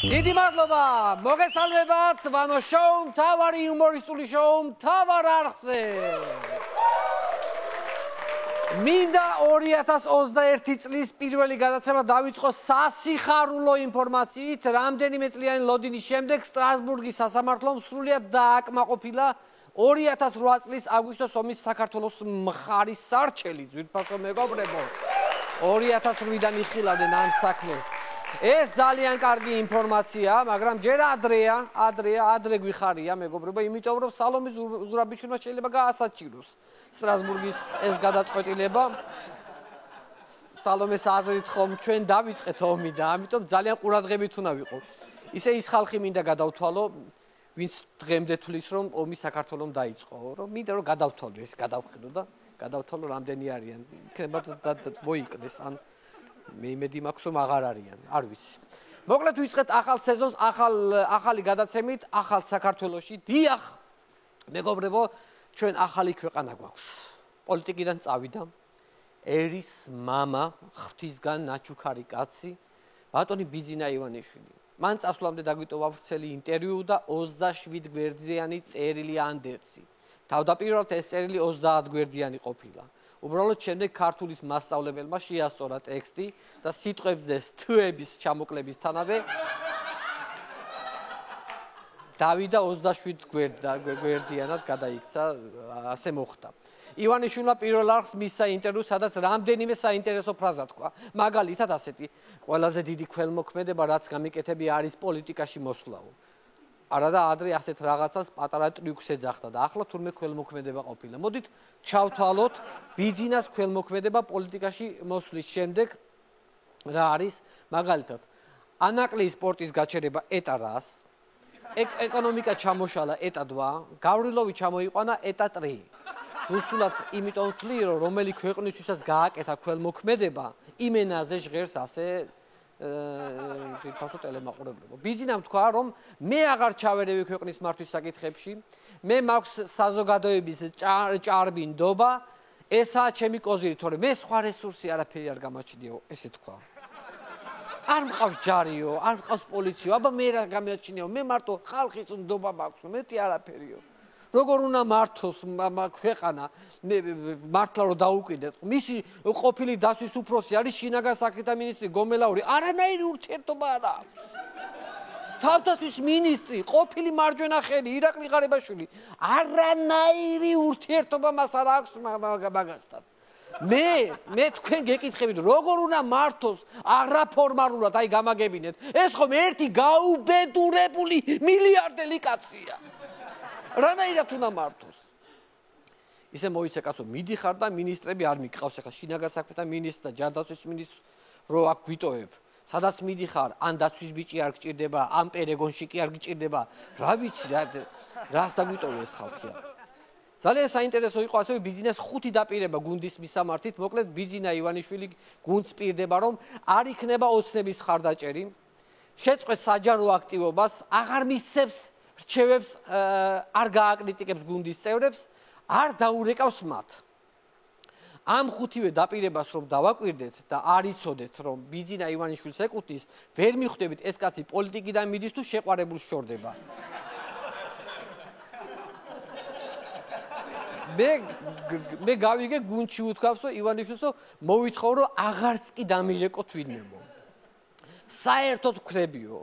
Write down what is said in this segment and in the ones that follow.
დიდი მადლობა. მოგესალმებათ ვანო შოუ, მთავარი იუმორისტული შოუ, მთავარ არხზე. მინდა 2021 წლის პირველი გადაცემა დავიწყო სასიხარულო ინფორმაციით, რამდენიმე წლიანი ლოდინის შემდეგ სტრასბურგის სასამართლომ სრულიად დააკმაყოფილა 2008 წლის აგვისტოს ომის საქართველოს მხარის სარჩელი, ძვირფასო მეგობრებო. 2008-დან იხილავდნენ ამ საქმეს. ეს ძალიან კარგი ინფორმაცია, მაგრამ ჯერ ადრე გვიხარია, მეგობრებო, იმიტომ რომ სალომე ზურაბიშვილმა შეიძლება გაასაჩივროს სტრასბურგის ეს გადაწყვეტილება. სალომეს აზრით ხომ ჩვენ დავიწყეთ ომი და ამიტომ ძალიან ყურადღებით უნდა ვიყო. ისე ის ხალხი მინდა გადავთვალო, ვინც დღემდე თვლის რომ ომი საქართველოს დაიწყო, რომ მინდა რომ გადავთვალო, ეს გადავხედო და გადავთვალო რამდენი არიან. იქნება მოიკდეს ან მე იმედი მაქვს რომ აღარ არიან, არ ვიცი. მოკლედ ვიწყებთ ახალ სეზონს, ახალი გადაცემით, ახალ საქართველოში. დიახ, მეგობრებო, ჩვენ ახალი ქვეყანა გვაქვს. პოლიტიკიდან წავიდა ერის მამა, ღვთისგან ნაჩუქარი კაცი, ბატონი ბიძინა ივანიშვილი. მან წასვლამდე დაგვიტოვა ვრცელი ინტერვიუ და 27 გვერდიანი წერილი ანდერძი. თავდაპირველად ეს წერილი 30 გვერდიანი ყოფილა. უბრალოდ შემდეგ ქართულის მასწავლებელმა შეასწორა ტექსტი და სიტყვებზე სტვების ჩამოკლebisთანავე დავიდა 27 გვერდიანად გადაიქცა, ასე მოხდა. ივანიშვილმა პირველ არხს მისცა ინტერვიუ, სადაც რამდენიმე საინტერესო ფრაზა თქვა. მაგალითად ასეთი: ყველაზე დიდი ქველმოქმედება, რაც გამიკეთები არის პოლიტიკაში მოსვლაო. არადა ადრე ასეთ რაღაცას პატარა ტრიუქს ეძახდა და ახლა თურმე ქველმოქმედება ყოფილა. მოდით ჩავთვალოთ ბიძინას ქველმოქმედება პოლიტიკაში მოსვლის შემდეგ რა არის. მაგალითად, ანაკლიის სპორტის გაჩერება ეტა რას, ეკონომიკა ჩამოშალა ეტა 2, გავრილოვი ჩამოიყვანა ეტა 3. რუსულად იმიტომ ვთვლი, რომ რომელი ქვეყნისთვისაც გააკეთა ქველმოქმედება, იმენაზე ჟღერს ასე თვითონ ტელემაყურებლებო. ბიძინამ თქვა, რომ მე აღარ ჩავერევი ქვეყნის მართვის საკითხებში, მე მაქვს საზოგადოების ჭარბი ნდობა, ესაა ჩემი კოზირი, თორემ მე სხვა რესურსი არაფერი არ გამაჩნიაო, ესე თქვა. არ მყავს ჯარიო, არ მყავს პოლიციო, აბა მე რა გამაჩნიაო, მე მარტო ხალხის ნდობა მაქვს, მეტი არაფერიო. როგორ უნდა მართოს ქვეყანა, მართლა რომ დაუკვირდეთ. მისი ყოფილი დასვის უფროსი არის შინაგან საქმეთა მინისტრი გომელაური, არანაირი ურთიერთობა არ აქვს. თავდაცვის მინისტრი, ყოფილი მარჯვენა ხელი ირაკლი ღარიბაშვილი, არანაირი ურთიერთობა მას არ აქვს მაგასთან. მე თქვენ გეკითხებით, როგორ უნდა მართოს არაფორმალურად, აი გამაგებინეთ. ეს ხომ ერთი გაუბედურებული მილიარდელი კაცია. რანაირად უნდა მართოს. ისე მოიცა კაცო, მიდიხარ და მინისტრები არ მიყავს, ახლა შინაგან საქმეთა მინისტრი და ჯანდაცვის მინისტრი რო აქ გვიტოვებ. სადაც მიდიხარ, ან დაცვის ბიჭი არ გჭირდება, ან პერეგონში კი არ გჭირდება. რა ვიცი, რას დაგვიტოვე ეს ხალხი. ძალიან საინტერესო იყო ასევე ბიძინას 5 დაპირება გუნდის მისამართით. მოკლედ ბიძინა ივანიშვილი გუნდს პირდება, რომ არ იქნება ოცნების ხარდაჭერი, შეწყვეტს საჯარო აქტივობას, აღარ მისცემს რჩევებს, არ გააკრიტიკებს გუნდის წევრებს, არ დაურეკავს მათ. ამ 5-ვე დაპირებას რომ დავაკვირდეთ და არ იცოდეთ, რომ ბიძინა ივანიშვილს ეკუთვნის, ვერ მიხვდებით ეს კაცი პოლიტიკიდან მიდის თუ შეყვარებულს შორდება. მე გავიგე გუნდში უთქვამს, რომ ივანიშვილს მოვითხოვ, რომ აღარც კი დამირეკოთ ვინმემო. საერთოდ ვქრებიო.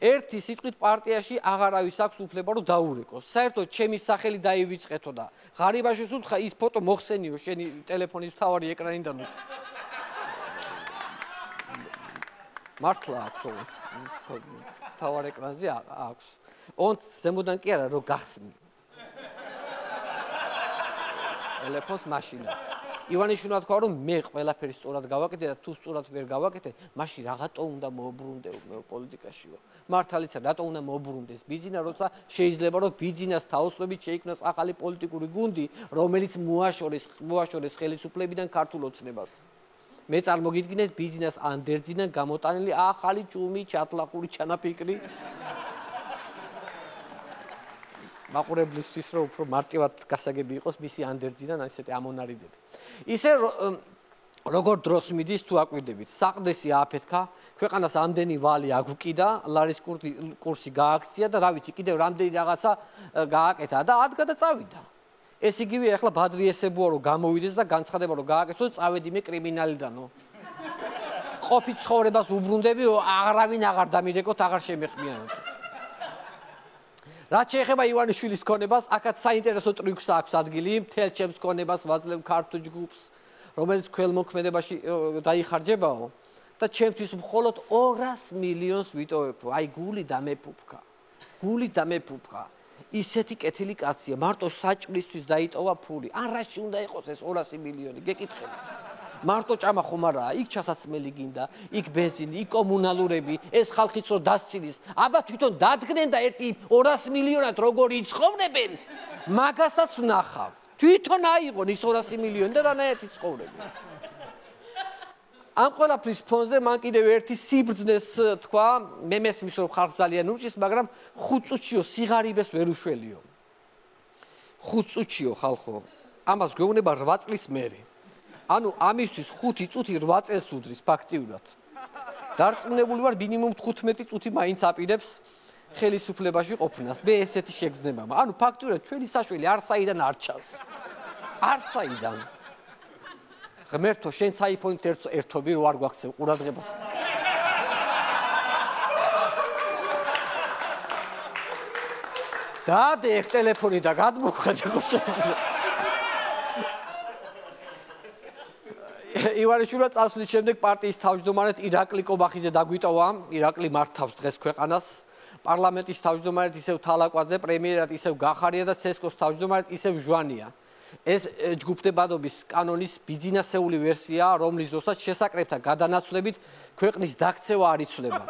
ერთი სიტყვით პარტიაში აღარავის აქვს უფლება რომ დაურეკოს. საერთოდ ჩემი სახელი დაივიწყეთო და ღარიბაშვილს უთხრა ის ფოტო მოხსენიო შენი ტელეფონის მთავარი ეკრანიდან. მართლა აქვს მთავარ ეკრანზე აქვს. ონც ზემოდან კი არა რომ გახსნი. ტელეფონს მაშინა. ივანიშვილმა თქვა, რომ მე ყველაფერი სწორად გავაკეთე და თუ სწორად ვერ გავაკეთე, მაშინ რაღაცა უნდა მოუბრუნდე პოლიტიკაშიო. მართალიც რატო უნდა მოუბრუნდეს ბიძინა, როცა შეიძლება რომ ბიძინას თაოსნობით შეიქმნას ახალი პოლიტიკური გუნდი, რომელიც მოაშორეს ხელისუფლებიდან ქართულ ოცნებას. მე წარმოგიდგინეთ ბიძინას ანდერძიდან გამოტანილი ახალი ჭუმი, ჩათლახური ჩანაფიქრი. მაყურებლისთვის რომ უფრო მარტივად გასაგები იყოს მისი ანდერძიდან ასეთი ამონარიდები. ისე როგორ დროს მიდის თუ აკვირდებით. საყდესი ააფეთქა, ქვეყანას ამდენი ვალი აგვკიდა, ლარის კურსი გააქცია და რა ვიცი, კიდევ რამდენი რაღაცა გააკეთა და ადგა და წავიდა. ეს იგივე ახლა ბადრი ესებუა რომ გამოვიდეს და განცხადება რომ გააკეთო და წავედი მე კრიმინალიდანო. ყოფით ცხოვრებას უბრუნდები, აღარავინ აღარ დამირეკოთ, აღარ შემეხმიანოთ. რაც შეეხება ივანიშვილის ქონებას, აქაც საინტერესო ტრიუქს აქვს ადგილი, მთელ ჩემს ქონებას ვაძლევ ქართულ ჯგუფს, რომელიც ქველმოქმედებაში დაიხარჯებაო და ჩემთვის მხოლოდ 200 მილიონს ვიტოვებ. აი გული დამეფუფქა. გული დამეფუფქა. ისეთი კეთილი კაცია, მარტო საჭმლისთვის დაიტოვა ფული. ან რაში უნდა იყოს ეს 200 მილიონი, გეკითხებით. მარტო ჭამა ხომ არაა, იქ ჩასაცმელი გინდა, იქ ბენზინი, იქ კომუნალურები, ეს ხალხიც რო დასცილის. აბა თვითონ დადგნენ და ერთი 200 მილიონად როგორ იცხოვრებენ, მაგასაც ვნახავ. თვითონ აიღონ ის 200 მილიონი და რანაირად იცხოვრებენ. ამ ყველაფრის ფონზე მან კიდევ ერთი სიბრძნეს თქვა, მე მესმის რომ ხალხს ძალიან ურჩის, მაგრამ 5 წუთშიო სიღარიბეს ვერ უშველიო. 5 წუთშიო ხალხო, ამას გვეუბნება 8 წლის მერე. ანუ ამისთვის 5 წუთი 8 წელს უდრის ფაქტიურად. დარწმუნებული ვარ მინიმუმ 15 წუთი მაინც აპირებს ხელისუფლებაში ყოფნას. მე ესეთი შეგრძნება. ანუ ფაქტიურად ჩვენი საშველი არ საიდან არ ჩანს. არ საიდან. ღმერთო, შენ საიფონით ერთობი რო არ გვაქცევ ყურადღებას. დაადე ეგ ტელეფონი და გადმოხვედე ხოშეზე. ივანიშვილმა წასვლის შემდეგ პარტიის თავმჯდომარედ ირაკლი კობახიძე დაგვიტოვა. ირაკლი მართავს დღეს ქვეყანას. პარლამენტის თავმჯდომარედ ისევ თალაკვაძე, პრემიერად ისევ გახარია და ცესკოს თავმჯდომარედ ისევ ჟვანია. ეს ჯგუფდებადობის კანონის ბიზნესეული ვერსიაა, რომლის დროსაც შესაკრებთა გადანაცვლებით ქვეყნის დაქცევა არ იცვლება.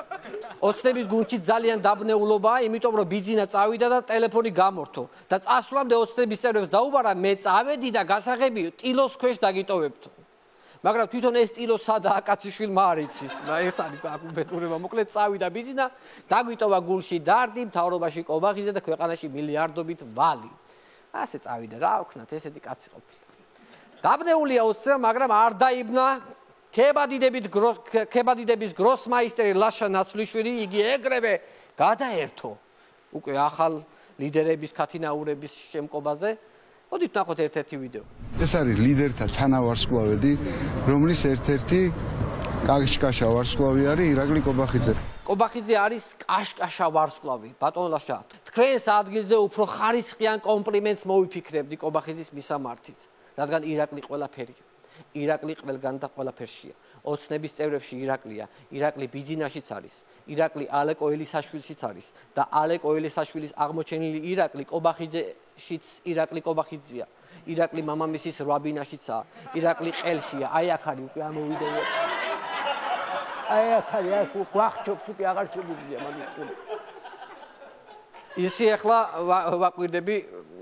ოცნების გუნდში ძალიან დაბნეულობაა, იმიტომ რომ ბიზნა წავიდა და ტელეფონი გამორთო და წასვლამდე ოცნების წევრებს დაუბარა, მე წავედი და გასაღები ტილოს ქვეშ დაგიტოვებთო. მაგრამ თვითონ ეს ტილო სადაა კაციშვილმა არ იცის. ეს არის აკუმბეტურება. მოკლედ წავიდა ბიზნა, დაგვიტოვა გულში დარდი, მთავრობაში კობახიძე და ქვეყანაში მილიარდობით ვალი. ასე წავიდა რა ვქნათ, ესეთი კაცი ყოფილა. დაბნეულია ოცნება, მაგრამ არ დაიბნა ქებადიდების გროსმაისტერი ლაშა ნაცვლიშვილი, იგი ეგრევე გადაერთო უკვე ახალ ლიდერების ქათინაურების შემკობაზე. მოდით ნახოთ ერთ-ერთი ვიდეო. ეს არის ლიდერთა თანავარსკვლავედი, რომლის ერთ-ერთი კაშკაშა ვარსკვლავი არის ირაკლი კობახიძე. კობახიძე არის კაშკაშა ვარსკვლავი, ბატონ ლაშა. თქვენს ადგილზე უფრო ხარისხიან კომპლიმენტს მოვიფიქრებდი კობახიძის მისამართით, რადგან ირაკლი ყველაფერია. ირაკლი ყველგან და ყველაფერშია. ოცნების წევრებში ირაკლია, ირაკლი ბიძინაშიც არის, ირაკლი ალეკო ელისაშვილშიც არის და ალეკო ელისაშვილის აღმოჩენილი ირაკლი კობახიძეშიც ირაკლი კობახიძეა. ირაკლი მამამისის რვაბინაშიცაა, ირაკლი ყელშია, აი აქ არის უკვე ამოვიდეო. აი აქ არის, აქ გვახჩობს უკვე აღარ შეგვიძლია მაგის ყური. ისი ახლა ვაკვირდები,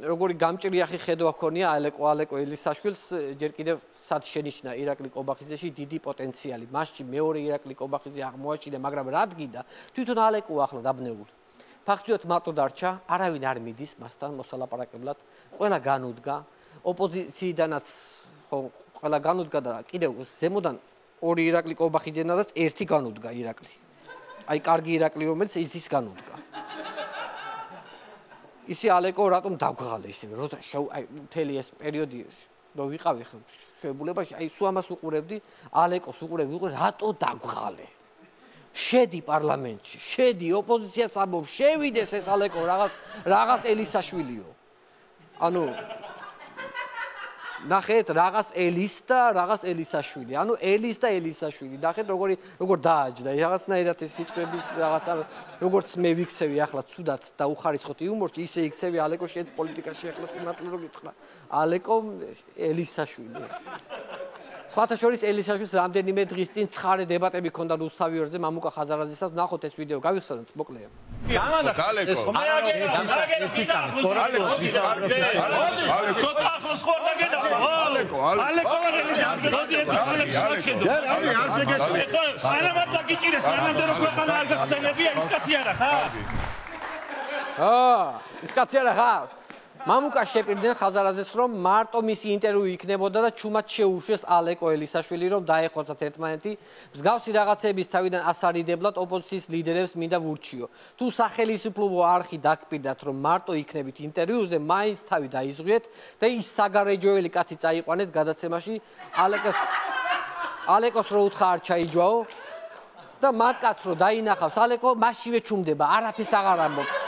როგორი გამჭრიახი ხედვა ჰქონია ალეკო ელისაშვილს, ჯერ კიდევ სად შენიშნა ირაკლი კობახიძეში დიდი პოტენციალი. მასში მეორე ირაკლი კობახიძე აღმოაჩინა, მაგრამ რადგინდა თვითონ ალეკო ახლა დაბნეული. ფაქტიურად მარტო დარჩა, არავინ არ მიდის მასთან მოსალაპარაკებლად, ყველა განუდგა, ოპოზიციიდანაც ხო ყველა განუდგა და კიდევ ზემოდან ორი ირაკლი კობახიძენადაც ერთი განუდგა ირაკლი. აი კარგი ირაკლი რომელიც ის განუდგა. ისი ალეკო რატომ დავღალე ისე რომ აი მთელი ეს პერიოდი რომ ვიყავი შვებულებაში, აი სულ ამას უყურებდი, ალეკოს უყურებდი, რატო დავღალე? შედი პარლამენტში, შედი ოპოზიციას ამბობს, შევიდეს ეს ალეკო რაღაც ელისაშვილიო. ანუ ნახეთ რაღაც ელის და რაღაც ელისაშვილი. ანუ ელის და ელისაშვილი. ნახეთ როგორ დააჯდა. რაღაცნაირად ეს სიტყვების რაღაცა როგორც მე ვიქცევი ახლა ცუდად და უხარისხოთ იუმორში, ისე იქცევი ალეკო შენ პოლიტიკაში ახლა სიმართლე რო გითხრა. ალეკო ელისაშვილი. სხვათა შორის ელისაშვილს რამდენიმე დღის წინ ცხარე დებატები ჰქონდა რუსთავიორზე მამუკა ხაზარაძესთან. ნახოთ ეს ვიდეო, გავიხსენოთ მოკლედ. ის კაცი არა ხარ. მამუკას შეპირდნენ ხაზარაძეს, რომ მარტო მისი ინტერვიუ იქნებოდა და ჩუმად შეუშვეს ალეკო ელისაშვილი, რომ დაეხოცათ ერთმანეთი. მსგავსი რაღაცების თავიდან ასარიდებლად ოპოზიციის ლიდერებს მინდა ვურჩიო. თუ სახელმწიფო არხი დაგპირდათ, რომ მარტო იქნებით ინტერვიუზე, მაინც თავი დაიზღვიეთ და ის საგარეჯოელი კაცი წაიყვანეთ გადაცემაში. ალეკოს რო უთხრა არ ჩაიჯვაო და მათ კაცს რო დაინახავს, ალეკო მასშივე ჩუმდება, არაფერს აღარ ამბობს.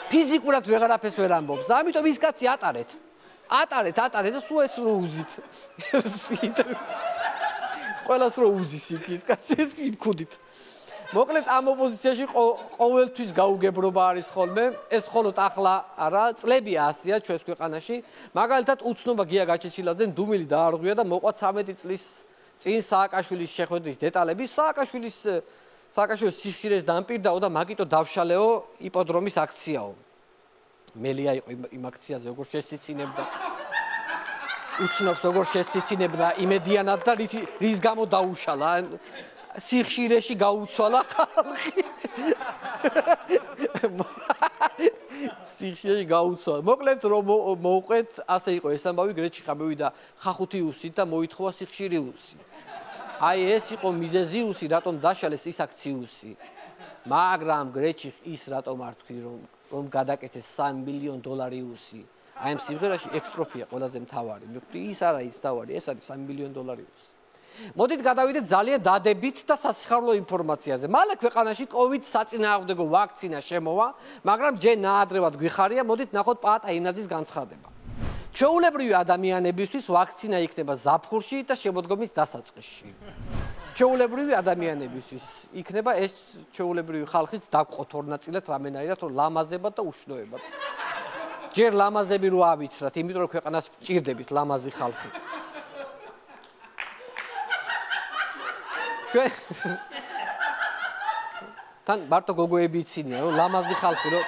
ფიზიკურად ვეღარაფერს ვერ ამბობს და ამიტომ ის კაცი ატარეთ და სულ ეს რო უზით. ყველას რო უზის იქ ის კაცი ეს იმქუდით. მოკლედ ამ ოპოზიციაში ყოველთვის გაუგებრობა არის ხოლმე, ეს მხოლოდ ახლა არა, წლები ასია ჩვენს ქვეყანაში. მაგალითად უცნობა გია გაჩეჩილაძემ დუმილი დაარღვია და მოყვა 13 წლის წინ სააკაშვილის შეხვედრის დეტალები. სააკაშვილის სიხშირეს დამპირდაო და მაგიტო დავშალეო იპოდრომის აქციაო. მელია იყო იმ აქციაზე, როგორ შესიცინებდა. უცნობს როგორ შესიცინებდა იმედიანად და რის გამო დაუშალა. სიხშირეში გაუცვალა ხალხი. სიხშირეში გაუცვალა. მოკლედ რომ მოვყვეთ, ასე იყო ეს ამბავი, გრეჩიხა მოვიდა ხახუთი უსით და მოითხოვა სიხშირი უსი. აი ეს იყო მიზეზი უსი, რატომ დაშალეს ის აქციუსი. მაგრამ გრეჩიხ ის რატომ არ თქვი, რომ გადაკეთეს $3 მილიონ უსი. აი ამ სიმღერაში ექსტროფია ყველაზე მთავარი. მივხვდი ის არა ის მთავარი, ეს არის $3 მილიონ უსი. მოდით გადავიდეთ ძალიან დადებით და სასიხარულო ინფორმაციაზე. მალე ქვეყანაში COVID საწინააღმდეგო ვაქცინა შემოვა, მაგრამ ჯერ ნაადრევად გვიხარია, მოდით ნახოთ პაატ აინაძის განცხადება. ჩვეულებრივი ადამიანებისთვის ვაქცინა იქნება ზაფხულში და შემოდგომის დასაწყისში. ჩვეულებრივი ადამიანებისთვის იქნება ეს ჩვეულებრივი ხალხის დაგყოთ ორ ნაწილად რამენაირად, რომ ლამაზებად და უშნოებად. ჯერ ლამაზები რო ავიცრათ, იმიტომ რომ ქვეყანას ვჭირდებით ლამაზი ხალხი. თან მარტო გოგოები იცინია, რომ ლამაზი ხალხი რომ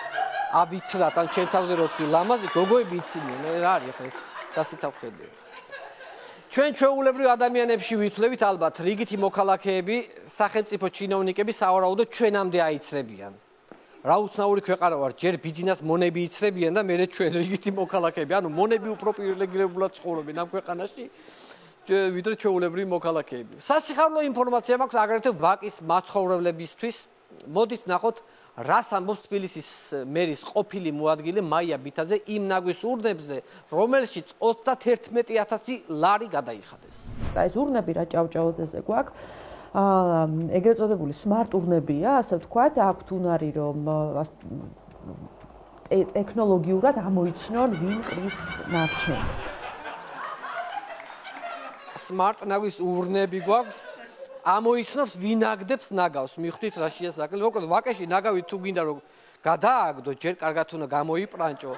ავიცრათ, ან ჩემ თავზე რო თქვი ლამაზი, გოგოები იცინიან, რა არის ახლა ეს დასითავხედი. ჩვენ ჩვეულებრივ ადამიანებში ვითვლებით ალბათ, რიგითი მოქალაქეები, სახელმწიფო ჩინოვნიკები სავარაუდოდ ჩვენამდე აიცრებიან. რა უცნაური ქვეყანა ვარ, ჯერ ბიძინას მონები იცრებიან და მერე ჩვენ რიგითი მოქალაქეები, ანუ მონები უფრო პრივილეგირებულად ცხოვრობენ ამ ქვეყანაში. ვიდრე ჩვეულებრივი მოქალაქეები. სასიხარულო ინფორმაცია მაქვს აგრეთვე ვაკის მაცხოვრებლებისთვის. მოდით ნახოთ, რას ამბობს თბილისის მერის ყოფილი მოადგილე მაია ბითაძე იმ ნაგვის ურნებზე, რომელშიც 31,000 ლარი გადაიხადეს. ეს ურნები რა ჭავჭავაძეზე გვაქვს. ეგრეთ წოდებული smart ურნებია, ასე ვთქვათ, აქვთ უნარი, რომ ტექნოლოგიურად ამოიცნონ ვინ ყრის ნარჩენი. smart ნაგვის ურნები გვაქვს, ამოიცნობს ვინ აგდებს ნაგავს. მივხვდით რა შეასაკლე. მოკლედ ვაკეში ნაგავი თუ გინდა რომ გადააგდო, ჯერ კარგად უნდა გამოიპრანჭო,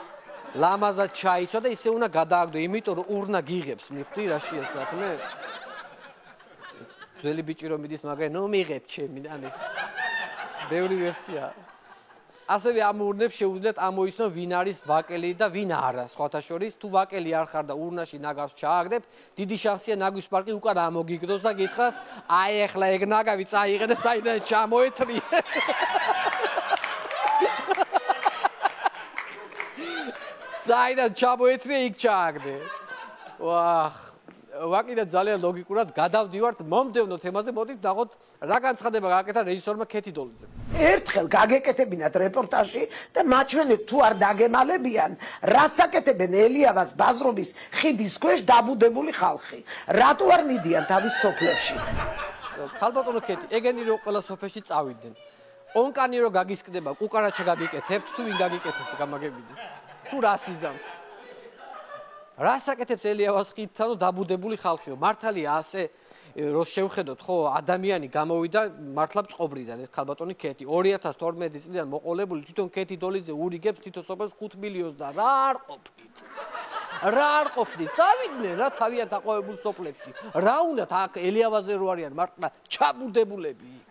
ლამაზად ჩაიცვა და ისე უნდა გადააგდო, იმიტომ რომ ურნა გიღებს. მივხვდი რა შეასაკლე. ძველი ბიჭი რომ მიდის მაგარი, ნუ მიღებ ჩემი, ანუ ბევრი ვერსია. ასევე ამ ურნებს შეუძლიათ ამოიცნო ვინ არის ვაკელი და ვინ არა. სხვათა შორის, თუ ვაკელი არ ხარ და ურნაში ნაგავს ჩააგდებ, დიდი შანსია ნაგვის პარკი უკან ამოგიგდოს და გითხრას, აი ახლა ეგ ნაგავი წაიღე და საიდან ჩამოეთრიე. საიდან ჩამოეთრიე, იქ ჩააგდე. ვახ, ვაკიდა ძალიან ლოგიკურად გადავდივართ მომდევნო თემაზე, მოდით ნახოთ რა განცხადება გააკეთა რეჟისორმა ქეთი დოლიძემ. ერთხელ გაგეკეთებინათ რეპორტაჟი და მაჩვენეთ თუ არ დაგემალებიან, რას აკეთებენ ელიავას ბაზრობის ხიდის ქვეშ დაბუდებული ხალხი. რატო არ მიდიან თავის სოფლებში? ხალბატონო ქეთი, ეგენი რო ყველა სოფელში წავიდნენ. ონკანი რო გაგისკდება, კუკარაჩა გაგიკეთებთ, თუ ვინ გაგიკეთებთ გამაგებიდეს. თუ რას იზამთ? რას აკეთებს ელიავას ხიდთან და დაბუდებული ხალხიო? მართალია ასე რო შევხედოთ, ხო, ადამიანი გამოვიდა მართლა წყობრიდან ეს ხალბატონი ქეთი 2012 წლიდან მოყოლებული თვითონ ქეთი დოლიძე ურიგებს თვითონ სოფელს 5 მილიონს და რა არ ყოფნით? რა არ ყოფნით? წავიდნენ რა თავიანთ აყვავებულ სოფლებში. რა უნდათ აქ ელიავაზე რო არიან მართლა ჩაბუდებულები იქ.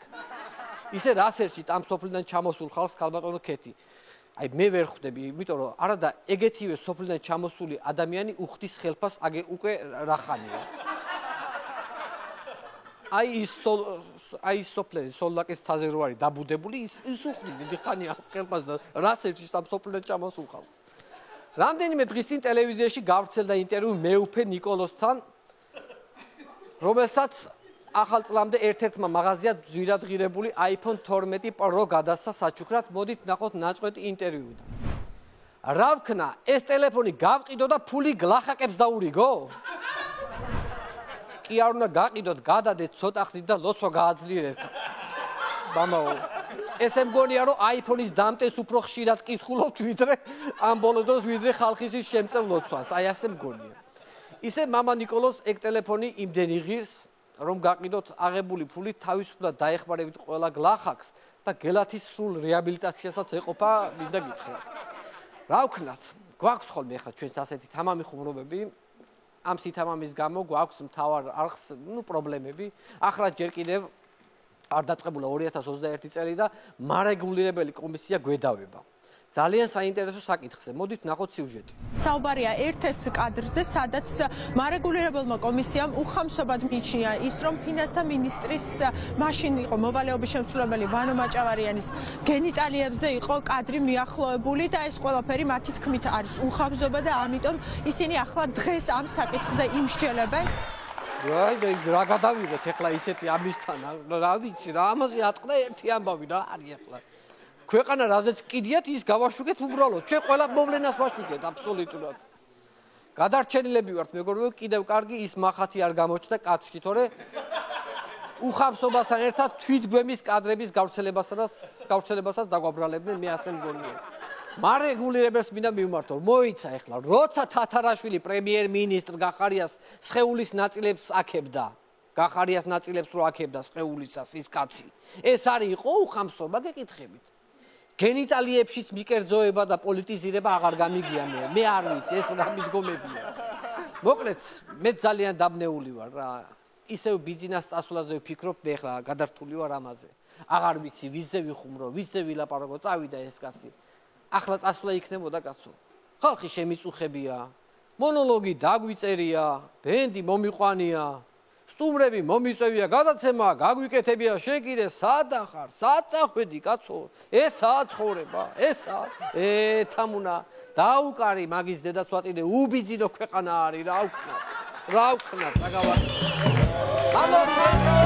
ისე რასერჩით ამ სოფლიდან ჩამოსულ ხალხს ხალბატონო ქეთი. აი მე ვერ ხვდები, იმიტომ რომ არადა ეგეთივე სოფლიდან ჩამოსული ადამიანი უხდის ხელფას უკვე რახანია. აი სოფლები სოლაკის თაზე რო არის დაბუდებული, ის უხდის დიდი ხანია ხელფას და რას ერჩის ამ სოფლიდან ჩამოსულ ხალხს. რამდენიმე დღის წინ ტელევიზიაში გავრცელდა ინტერვიუ მეუფე ნიკოლოსთან, რომელსაც ახალ წლამდე ერთ-ერთმა მაღაზიად ძვირადღირებული iPhone 12 Pro გადასცა საჩუქრად. მოდით ნახოთ ნაწყვეტი ინტერვიუდან. რა ვქნა, ეს ტელეფონი გავყიდო და ფული გლახაკებს დაურიგო? კი არ უნდა გაყიდოთ, გადადეთ ცოტა ხნით და ლოცვა გააძლიერეთ. მამაო, ესე მგონია რომ iPhone-ის დამტეს უფრო ხშირად კითხულობთ ვიდრე ამ ბოლო დროს ვიდრე ხალხის შემწევ ლოცვას. აი ასე მგონია. ისე მამა ნიკოლოს ეგ ტელეფონი იმდენი ღირს, რომ გაყიდოთ აღებული ფული თავისუფლად დაეხმარებით ყველა გლახაკს და გელათის სრულ რეაბილიტაციასაც ეყოფა, მინდა გითხრათ. რა ვქნათ, გვაქვს ხოლმე ახლა ჩვენს ასეთი თამამი ხუმრობები, ამ სითამამის გამო გვაქვს მთავარ არხს, პრობლემები. ახლა ჯერ კიდევ არ დაწყებულა 2021 წელი და მარეგულირებელი კომისია გვედავება. ძალიან საინტერესო საკითხზე. მოდით ნახოთ სიუჟეტი. საუბარია ერთ-ერთ კადრზე, სადაც მარეგულირებელმა კომისიამ უხამსობად მიიჩნია ის, რომ ფინანსთა მინისტრის მაშინ იყო მოვალეობის შემსრულებელი ვანო მაჭავარიანის გენიტალიებზე იყო კადრი მიახლოებული და ეს ყველაფერი მათი თქმით არის უხამსობა და ამიტომ ისინი ახლა დღეს ამ საკითხზე იმსჯელებენ. რა გადავიღეთ ახლა ისეთი ამისთან, რა ვიცი, რა ამაზე ატყდა ერთი ამბავი რა არის ახლა. ქვეყანა რაზეც კიდიათ ის გავაშუქეთ უბრალოდ. ჩვენ ყველა მოვლენას ვაშუქეთ აბსოლუტურად. გადარჩენილები ვართ, მეგობრებო, კიდევ კარგი ის მახათი არ გამოჩნდა კაცში, თორე უხამსობასთან ერთად თვითგვემის კადრების გავრცელებასაც დაგვაბრალებდნენ, მე ასე მგონია. მარეგულირებელს მინდა მივმართო, მოიცა ახლა, როცა თათარაშვილი პრემიერ-მინისტრ გახარიას სხეულის ნაწილებს აქებდა. გახარიას ნაწილებს რო აქებდა სხეულისას ის კაცი. ეს არის იყო უხამსობა, გეკითხებით. გენიტალიებშიც მიკერძოება და პოლიტიზირება აღარ გამიგია მე არ ვიცი ეს რა მიდგომებია. მოკლედ, მე ძალიან დაბნეული ვარ რა. ისევ ბიზნეს წასვლაზე ვფიქრობ, მე ახლა გადართული ვარ ამაზე. აღარ ვიცი ვიზზე ვიხუმრო, ვიზზე ვილაპარაკო, წავიდა ეს კაცი. ახლა წასვლა იქნებოდა კაცო. ხალხი შემიწუხებია, მონოლოგი დაგვიწერია, ბენდი მომიყვანია, სტუმრები მომიწევია, გადაცემა გაგვიკეთებია, შენ კიდე სად ახარ, სად წახვედი კაცო? ესაა ცხოვრება, ესაა. თამუნა, დაუკარი მაგის დედაცვატიდე უბიძინო ქვეყანა არის, რა ვქნათ, რა გავაკეთე.